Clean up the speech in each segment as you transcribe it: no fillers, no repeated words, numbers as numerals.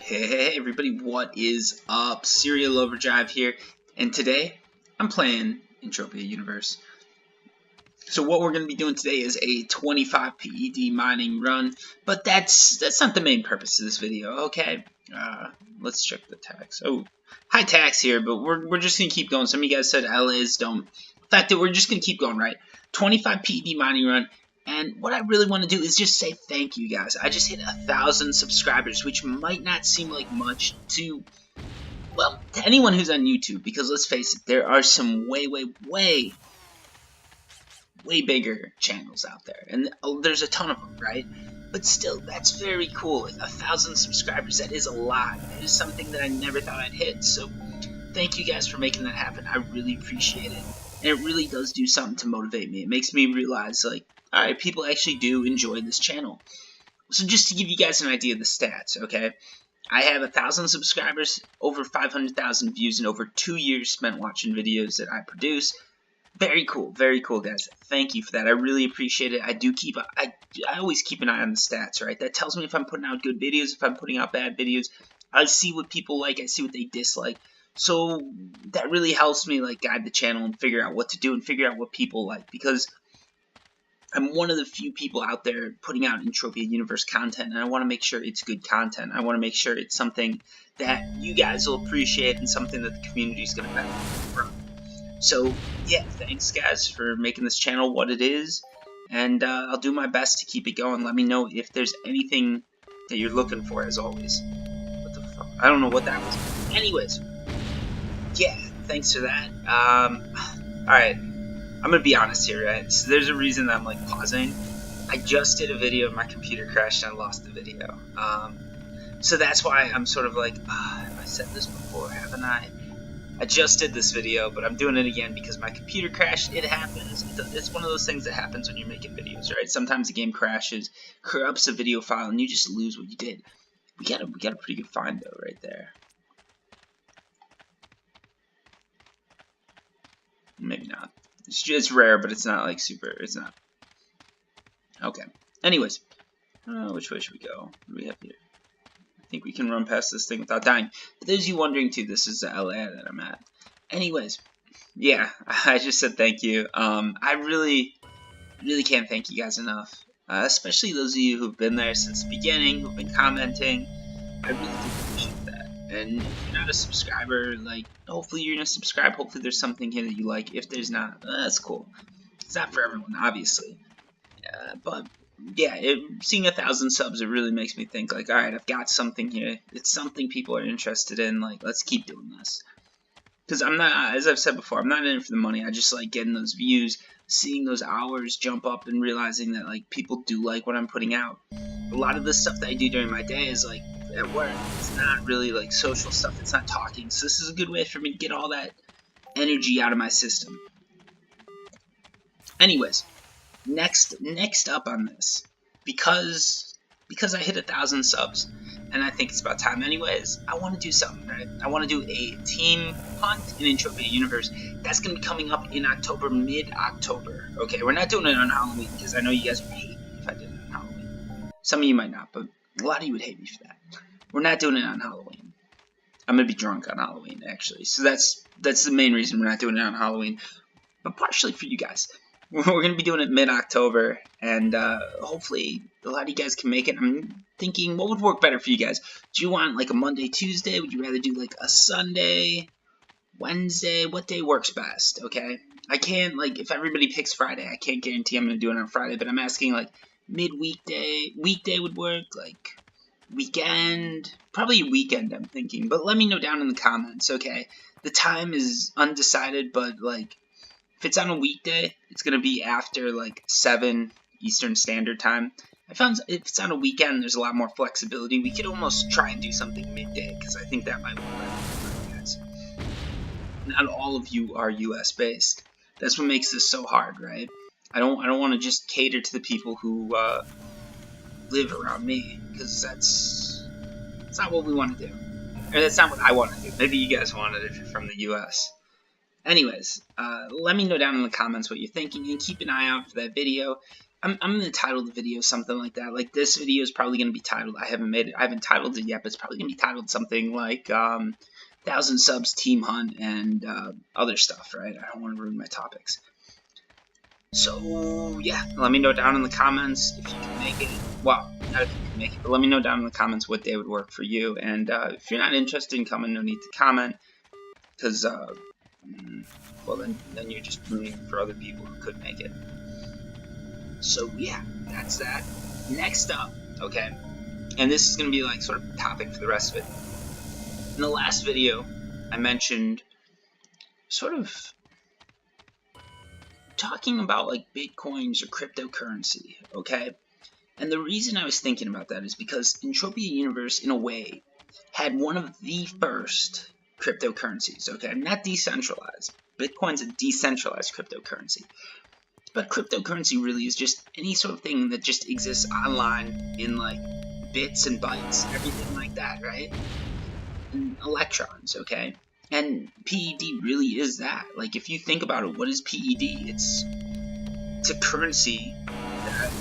Hey everybody, what is up? Serial Overdrive here, and today I'm playing Entropia Universe. So what we're going to be doing today is a 25 PED mining run, but that's not the main purpose of this video, okay? Let's check the tax. Oh, high tax here, but we're just going to keep going. Some of you guys said LAs don't. The fact that we're just going to keep going, right? 25 PED mining run. And what I really want to do is just say thank you, guys. I just hit 1,000 subscribers, which might not seem like much to anyone who's on YouTube, because let's face it, there are some way bigger channels out there, and there's a ton of them, right? But still, that's very cool. 1,000 subscribers, that is a lot. It is something that I never thought I'd hit, so thank you guys for making that happen. I really appreciate it, and it really does do something to motivate me. It makes me realize, like, alright, people actually do enjoy this channel. So just to give you guys an idea of the stats, okay? I have 1,000 subscribers, over 500,000 views, and over 2 years spent watching videos that I produce. Very cool, guys. Thank you for that. I really appreciate it. I always keep an eye on the stats, right? That tells me if I'm putting out good videos, if I'm putting out bad videos. I see what people like, I see what they dislike. So that really helps me, like, guide the channel and figure out what to do and figure out what people like, because I'm one of the few people out there putting out Entropia Universe content, and I want to make sure it's good content. I want to make sure it's something that you guys will appreciate and something that the community is going to benefit from. So, yeah, thanks, guys, for making this channel what it is, and I'll do my best to keep it going. Let me know if there's anything that you're looking for, as always. What the fuck? I don't know what that was. Anyways, yeah, thanks for that. Alright. I'm gonna be honest here, right? So there's a reason that I'm like pausing. I just did a video and my computer crashed and I lost the video. So that's why I'm sort of like, I said this before, haven't I? I just did this video, but I'm doing it again because my computer crashed. It happens. It's one of those things that happens when you're making videos, right? Sometimes the game crashes, corrupts a video file, and you just lose what you did. We got a pretty good find though, right there. Maybe not. It's rare, but it's not like super. It's not. Okay. Anyways, which way should we go? What do we have here? I think we can run past this thing without dying. For those of you wondering too, this is the LA that I'm at. Anyways, yeah, I just said thank you. I really can't thank you guys enough. Especially those of you who've been there since the beginning, who've been commenting. I really do appreciate that. And if you're not a subscriber, like, hopefully you're gonna subscribe. Hopefully there's something here that you like. If there's not, that's cool. It's not for everyone, obviously. But yeah, seeing 1,000 subs, it really makes me think, like, alright, I've got something here. It's something people are interested in. Like, let's keep doing this. Because I'm not, as I've said before, I'm not in it for the money. I just like getting those views, seeing those hours jump up, and realizing that, like, people do like what I'm putting out. A lot of the stuff that I do during my day is, like, at work. It's not really, like, social stuff. It's not talking. So this is a good way for me to get all that energy out of my system. Anyways, next up on this, because I hit 1,000 subs, and I think it's about time anyways, I want to do something, right? I want to do a team hunt in Entropia Universe. That's going to be coming up in October, mid-October, okay? We're not doing it on Halloween, because I know you guys would hate me if I did it on Halloween. Some of you might not, but a lot of you would hate me for that. We're not doing it on Halloween. I'm going to be drunk on Halloween, actually. So that's the main reason we're not doing it on Halloween, but partially for you guys. We're going to be doing it mid-October, and hopefully a lot of you guys can make it. I'm thinking, what would work better for you guys? Do you want, like, a Monday, Tuesday? Would you rather do, like, a Sunday, Wednesday? What day works best, okay? I can't, like, if everybody picks Friday, I can't guarantee I'm going to do it on Friday, but I'm asking, like, mid-weekday. Weekday would work, like, weekend. Probably weekend, I'm thinking, but let me know down in the comments, okay? The time is undecided, but, like, if it's on a weekday, it's going to be after, like, 7 Eastern Standard Time. I found if it's on a weekend, there's a lot more flexibility. We could almost try and do something midday, because I think that might work better for you guys. Not all of you are US-based. That's what makes this so hard, right? I don't want to just cater to the people who live around me, because that's not what we want to do. Or that's not what I want to do. Maybe you guys want it if you're from the US. Anyways, let me know down in the comments what you're thinking, and keep an eye out for that video. I'm gonna title the video something like that. Like this video is probably gonna be titled. I haven't titled it yet, but it's probably gonna be titled something like 1,000 subs team hunt and other stuff, right? I don't want to ruin my topics. So yeah, let me know down in the comments if you can make it. Well, not if you can make it, but let me know down in the comments what day would work for you. And if you're not interested in coming, no need to comment, because well then you're just rooting for other people who could make it. So yeah, that's that. Next up, okay, and this is gonna be like sort of topic for the rest of it. In the last video, I mentioned sort of talking about like bitcoins or cryptocurrency, okay? And the reason I was thinking about that is because Entropia Universe, in a way, had one of the first cryptocurrencies, okay? Not decentralized. Bitcoin's a decentralized cryptocurrency. But cryptocurrency really is just any sort of thing that just exists online in like bits and bytes, everything like that, right? And electrons, okay? And PED really is that. Like, if you think about it, what is PED? It's a currency that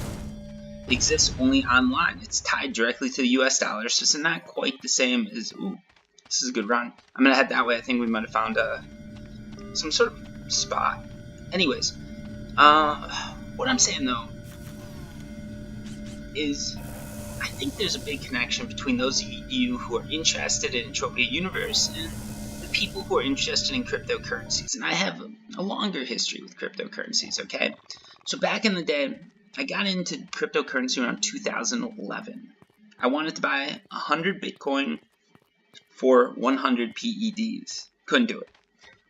exists only online. It's tied directly to the US dollar, so it's not quite the same as, ooh, this is a good run. I'm gonna head that way. I think we might have found some sort of spot. Anyways, what I'm saying though is I think there's a big connection between those of you who are interested in Entropia Universe and the people who are interested in cryptocurrencies. And I have a longer history with cryptocurrencies, okay? So back in the day, I got into cryptocurrency around 2011. I wanted to buy 100 Bitcoin for 100 PEDs. Couldn't do it.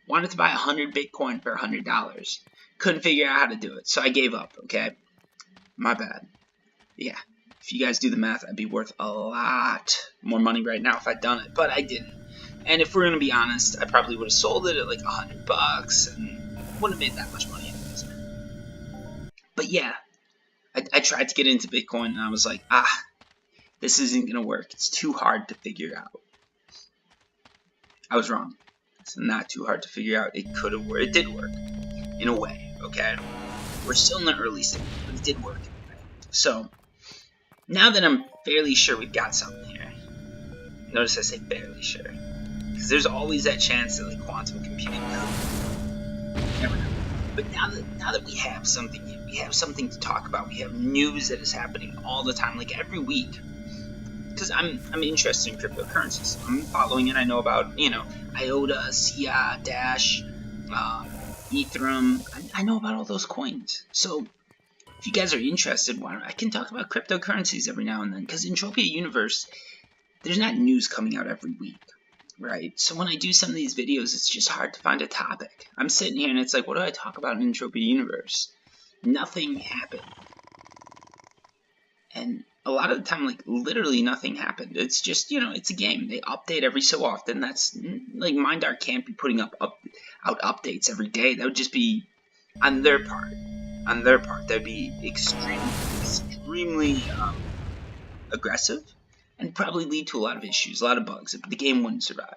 Wanted to buy 100 Bitcoin for $100. Couldn't figure out how to do it, so I gave up, okay? My bad. Yeah. If you guys do the math, I'd be worth a lot more money right now if I'd done it, but I didn't. And if we're gonna be honest, I probably would have sold it at like $100 and wouldn't have made that much money anyways. But yeah, I tried to get into Bitcoin and I was like, this isn't gonna work. It's too hard to figure out. I was wrong. It's not too hard to figure out. It could have worked. It did work in a way. Okay, we're still in the early stages, but it did work. So now that I'm fairly sure we've got something here, notice I say fairly sure, because there's always that chance that like quantum computing could. Never know. But now that we have something here, we have something to talk about. We have news that is happening all the time, like every week. Because I'm interested in cryptocurrencies. I'm following it. I know about, IOTA, SIA, Dash, Ethereum. I know about all those coins. So if you guys are interested, I can talk about cryptocurrencies every now and then. Because in Entropia Universe, there's not news coming out every week, right? So when I do some of these videos, it's just hard to find a topic. I'm sitting here and it's like, what do I talk about in Entropia Universe? Nothing happened. And a lot of the time, like, literally nothing happened. It's just, it's a game. They update every so often. That's, like, Mindark can't be putting out updates every day. That would just be on their part. On their part, that would be extremely aggressive and probably lead to a lot of issues, a lot of bugs. The game wouldn't survive.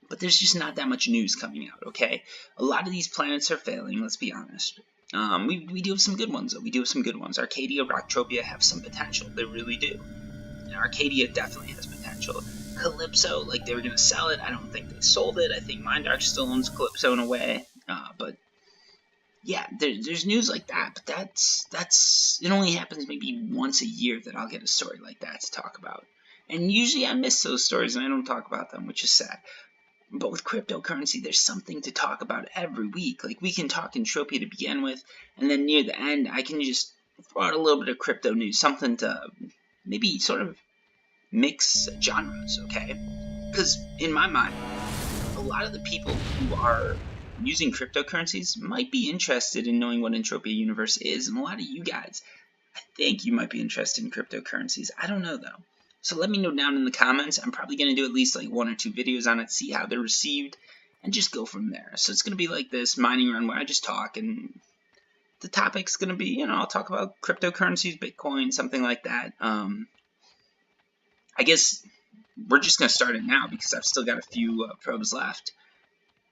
But there's just not that much news coming out, okay? A lot of these planets are failing, let's be honest. We do have some good ones, though. We do have some good ones. Arcadia, Rocktropia have some potential. They really do. And Arcadia definitely has potential. Calypso, like, they were going to sell it. I don't think they sold it. I think Mindark still owns Calypso in a way. But, yeah, there's news like that. But that's it only happens maybe once a year that I'll get a story like that to talk about. And usually I miss those stories and I don't talk about them, which is sad. But with cryptocurrency, there's something to talk about every week. Like, we can talk Entropia to begin with, and then near the end, I can just throw out a little bit of crypto news, something to maybe sort of mix genres, okay? Because in my mind, a lot of the people who are using cryptocurrencies might be interested in knowing what Entropia Universe is, and a lot of you guys, I think you might be interested in cryptocurrencies. I don't know, though. So let me know down in the comments. I'm probably going to do at least like 1 or 2 videos on it, see how they're received, and just go from there. So it's going to be like this mining run where I just talk, and the topic's going to be, I'll talk about cryptocurrencies, Bitcoin, something like that. I guess we're just going to start it now because I've still got a few probes left.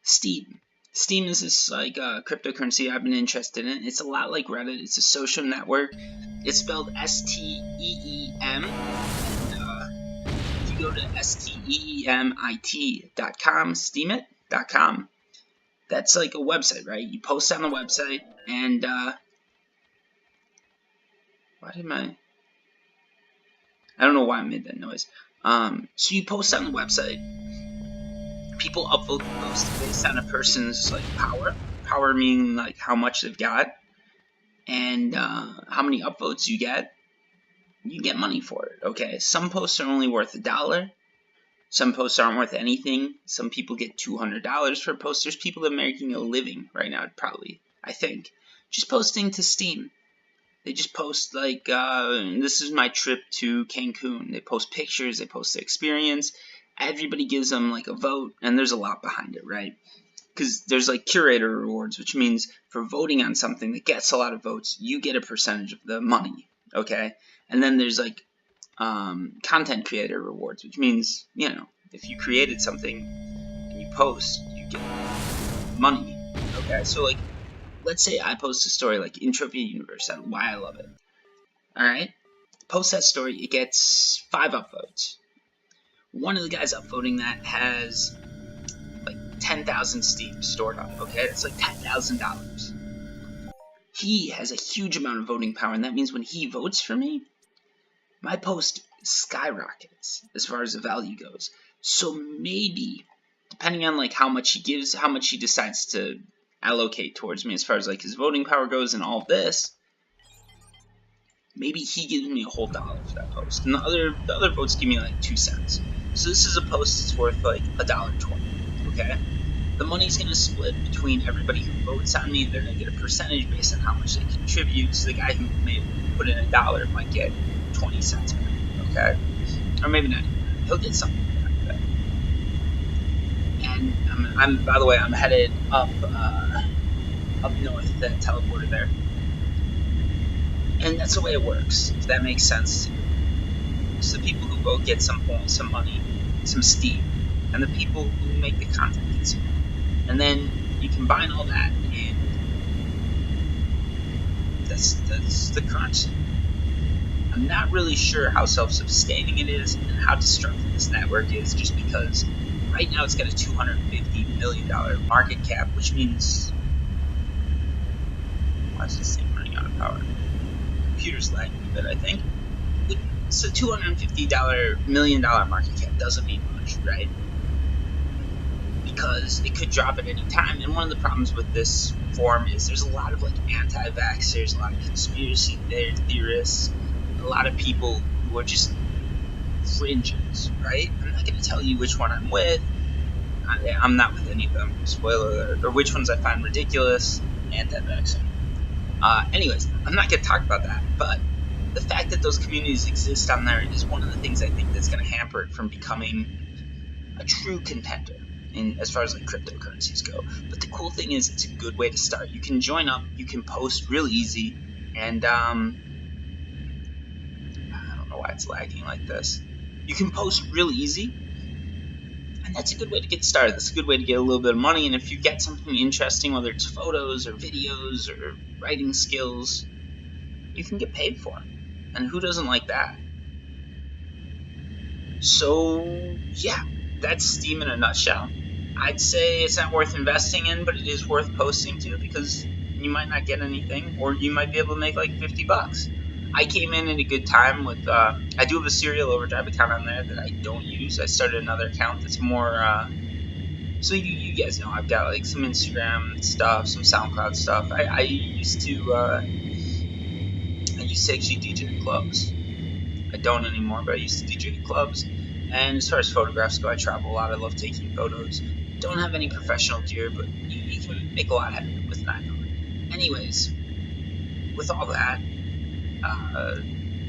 Steem. Steem is this like cryptocurrency I've been interested in. It's a lot like Reddit. It's a social network. It's spelled STEEM. And if you go to STEEMIT.com, steemit.com, that's like a website, right? You post on the website, and I don't know why I made that noise. So you post on the website. People upvote the post based on a person's like power meaning like how much they've got, and how many upvotes you get money for it. Okay, some posts are only worth $1. Some posts aren't worth anything. Some people get $200 for a post. There's people that are making a living right now, probably, I think, just posting to Steem. They just post like, this is my trip to Cancun. They post pictures, they post the experience. Everybody gives them like a vote, and there's a lot behind it, right? Because there's like curator rewards, which means for voting on something that gets a lot of votes, you get a percentage of the money, okay? And then there's like content creator rewards, which means, you know, if you created something and you post, you get money, okay? So like, let's say I post a story like Entropia Universe and why I love it. Alright? Post that story, it gets 5 upvotes. One of the guys upvoting that has like 10,000 Steem stored up, okay? It's like $10,000. He has a huge amount of voting power, and that means when he votes for me, my post skyrockets as far as the value goes. So maybe, depending on like how much he gives, how much he decides to allocate towards me as far as like his voting power goes and all this, maybe he gives me a whole $1 for that post, and the other votes give me like 2 cents. So this is a post that's worth like $1.20. Okay, the money's gonna split between everybody who votes on me. They're gonna get a percentage based on how much they contribute. So the guy who may put in $1 might get 20 cents back. Okay, or maybe not. He'll get something back. And I'm by the way, I'm headed up north, that teleporter there. And that's the way it works, if that makes sense. So the people who vote get some money, some Steem, and the people who make the content get some money. And then you combine all that, and that's the currency. I'm not really sure how self-sustaining it is and how destructive this network is, just because right now it's got a $250 million market cap, which means... Why is this thing running out of power? Computer's lagging a bit, I think. So $250 million market cap doesn't mean much, right? Because it could drop at any time. And one of the problems with this forum is there's a lot of like anti-vaxxers, a lot of conspiracy theorists, a lot of people who are just fringes, right? I'm not going to tell you which one I'm with. I'm not with any of them, spoiler alert, or which ones I find ridiculous, anti-vaxxer. Anyways, I'm not going to talk about that, but the fact that those communities exist on there is one of the things I think that's going to hamper it from becoming a true contender in as far as like cryptocurrencies go. But the cool thing is it's a good way to start. You can join up, you can post real easy, and I don't know why it's lagging like this. You can post real easy, and that's a good way to get started. That's a good way to get a little bit of money, and if you get something interesting, whether it's photos or videos or writing skills, you can get paid for it. And who doesn't like that? So, yeah, that's Steem in a nutshell. I'd say it's not worth investing in, but it is worth posting to, because you might not get anything, or you might be able to make like $50. I came in at a good time with, I do have a Serial Overdrive account on there that I don't use. I started another account that's more, so you guys know, I've got like some Instagram stuff, some SoundCloud stuff. I used to actually DJ at clubs. I don't anymore, but I used to DJ at clubs. And as far as photographs go, I travel a lot. I love taking photos. Don't have any professional gear, but you can make a lot happen with an iPhone. Anyways, with all that,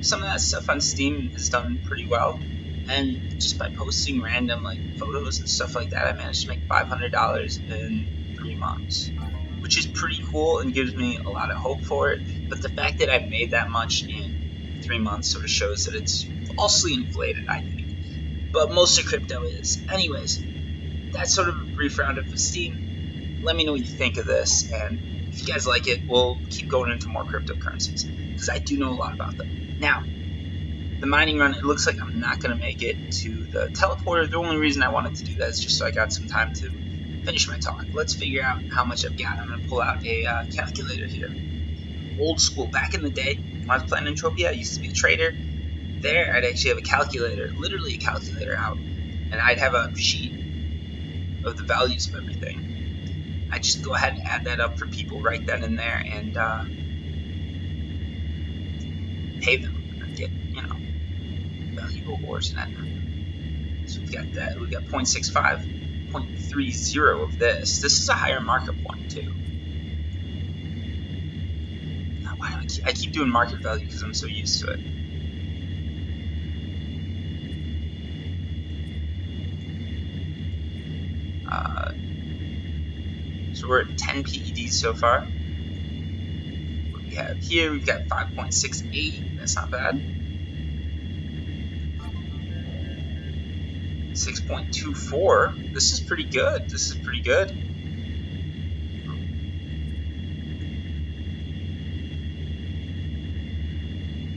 some of that stuff on Steem has done pretty well. And just by posting random like photos and stuff like that, I managed to make $500 in 3 months, which is pretty cool and gives me a lot of hope for it. But the fact that I made that much in 3 months sort of shows that it's falsely inflated, I think. But most of crypto is. Anyways, that's sort of a brief roundup of Steem. let me know what you think of this, and if you guys like it, we'll keep going into more cryptocurrencies, because I do know a lot about them. Now, the mining run, it looks like I'm not going to make it to the teleporter. The only reason I wanted to do that is just so I got some time to finish my talk. Let's figure out how much I've got. I'm going to pull out a calculator here. Old school. Back in the day, when I was playing Entropia, I used to be a trader. There, I'd actually have a calculator, literally a calculator out, and I'd have a sheet of the values of everything. I'd just go ahead and add that up for people right then and there, and pay them, and get, valuable ores and that. So we've got that. We've got 0.65, 0.30 of this. This is a higher market point too. Now, why do I keep doing market value? Because I'm so used to it. So we're at 10 PEDs so far. What do we have here? We've got 5.68. That's not bad. 6.24. This is pretty good. This is pretty good.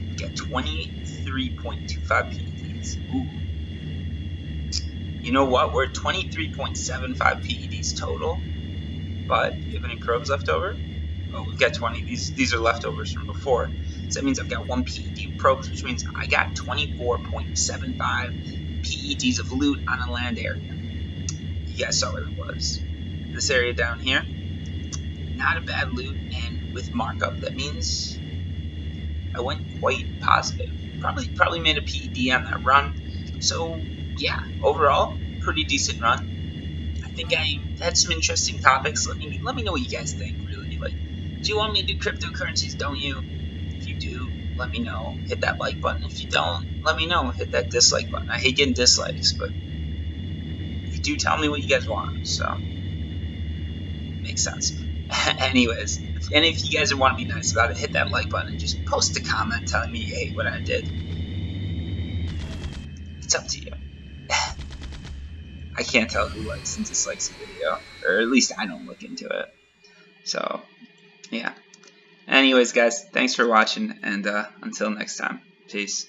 We've got 23.25 PEDs. Ooh. You know what? We're at 23.75 PEDs total. But do we have any probes left over? Oh, we've got 20. These are leftovers from before. So that means I've got 1 PED of probes, which means I got 24.75 PEDs of loot on a land area. You guys saw where that was. This area down here, not a bad loot, and with markup, that means I went quite positive. Probably made a PED on that run. So yeah, overall, pretty decent run. I think I had some interesting topics. Let me know what you guys think. Really, like, do you want me to do cryptocurrencies? Don't you? If you do, let me know. Hit that like button. If you don't, let me know. Hit that dislike button. I hate getting dislikes, but you do tell me what you guys want, so makes sense. Anyways, if you guys want to be nice about it, hit that like button and just post a comment telling me you hate what I did. It's up to you. I can't tell who likes and dislikes a video, or at least I don't look into it. So, yeah. Anyways, guys, thanks for watching, and until next time, peace.